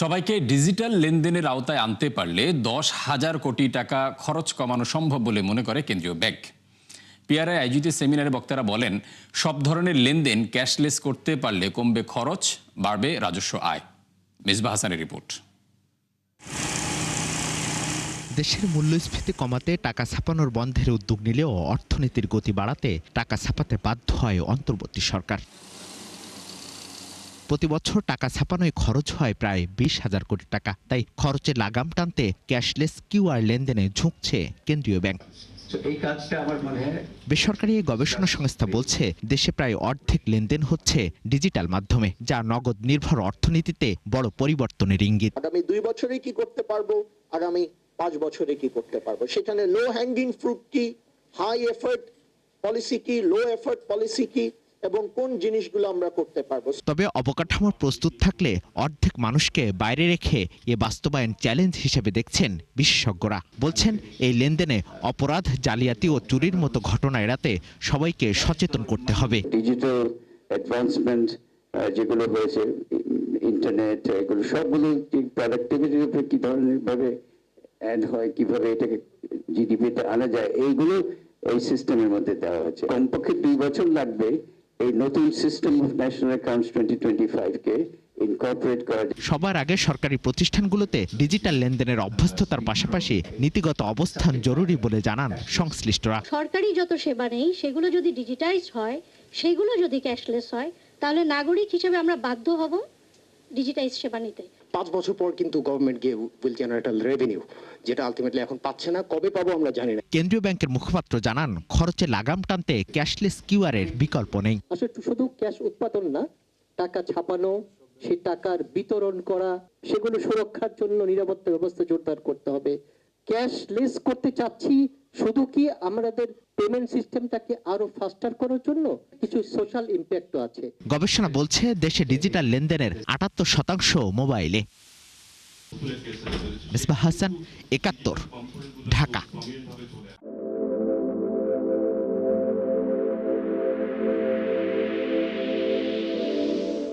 সবাইকে ডিজিটাল লেনদেনের আওতায় আনতে পারলে 10,000 কোটি টাকা খরচ কমানো সম্ভব বলে মনে করে কেন্দ্রীয় ব্যাংক। পিআরআই আয়োজিত সেমিনারে বক্তারা বলেন, সব ধরনের লেনদেন ক্যাশলেস করতে পারলে কমবে খরচ, বাড়বে রাজস্ব আয়। মিসবাহ হাসানের রিপোর্ট। দেশের মূল্যস্ফীতি কমাতে টাকা ছাপানোর বন্ধের উদ্যোগ নিলেও অর্থনীতির গতি বাড়াতে টাকা ছাপাতে বাধ্য হয় অন্তর্বর্তী সরকার। প্রতি বছর টাকা ছাপানোয় খরচ হয় প্রায় 20,000 কোটি টাকা। তাই খরচে লাগাম টানতে ক্যাশলেস কিউআর লেনদেনে ঝুঁকছে কেন্দ্রীয় ব্যাংক। বেসরকারি গবেষণা সংস্থা বলছে, দেশে প্রায় অর্ধেক লেনদেন হচ্ছে ডিজিটাল মাধ্যমে, যা নগদ নির্ভর অর্থনীতিতে বড় পরিবর্তনের ইঙ্গিত। আগামী 2 বছরে কি করতে পারবো, আগামী 5 বছরে কি করতে পারবো, সেখানে লো হ্যাঙ্গিং ফ্রুট কি, হাই এফোর্ট পলিসি কি, লো এফোর্ট পলিসি কি এবং কোন জিনিসগুলো আমরা করতে পারবো। তবে অবকাঠামো প্রস্তুত থাকলে অর্ধেক মানুষকে বাইরে রেখে এ বাস্তবায়ন চ্যালেঞ্জ হিসেবে দেখছেন বিশেষজ্ঞরা। বলছেন, এই লেনদেনে অপরাধ, জালিয়াতি ও চুরির মতো ঘটনা এড়াতে সবাইকে সচেতন করতে হবে। ডিজিটাল অ্যাডভান্সমেন্ট যেগুলো হয়েছে, ইন্টারনেট, এগুলো সবগুলো প্রোডাক্টিভিটির উপরে কি ধরনের ভাবে অ্যাড হয়, কিভাবে এটাকে জিডিপিতে আনা যায়, এইগুলো এই সিস্টেমের মধ্যে দেওয়া হচ্ছে। কমপক্ষে 2 বছর লাগবে এই নতুন system of national accounts 2025 K incorporate করা। সবার আগে সরকারি প্রতিষ্ঠানগুলোতে ডিজিটাল লেনদেনের অভ্যস্ততার পাশাপাশি নীতিগত অবস্থান জরুরি বলে জানান সংশ্লিষ্টরা। সরকারি যত সেবা নেই সেগুলো যদি ডিজিটাইজ হয়, সেগুলো যদি ক্যাশলেস হয়, তাহলে নাগরিক হিসেবে আমরা বাধ্য হব ডিজিটাইজ সেবা নিতে। 5 বছর পর কিন্তু গভর্নমেন্ট উইল জেনারেট রেভিনিউ, যেটা আলটিমেটলি এখন পাচ্ছে না। কবে পাবো আমরা জানি না। কেন্দ্রীয় ব্যাংকের মুখপাত্র জানান, খরচে লাগাম টানতে ক্যাশলেস কিউআর এর বিকল্প নেই। আসলে শুধু ক্যাশ উৎপাদন না, টাকা ছাপানো, সেই টাকার বিতরণ করা, সেগুলো সুরক্ষার জন্য নিরাপত্তা ব্যবস্থা জোরদার করতে হবে। ক্যাশলেস করতে চাচ্ছি শুধু কি আমাদের পেমেন্ট সিস্টেমটাকে আরো ফাস্টার করার জন্য, কিছু সোশ্যাল ইমপ্যাক্টও আছে। গবেষণা বলছে, দেশে ডিজিটাল লেনদেনের 78% মোবাইলে। মিসবাহ হাসান, 71, ঢাকা।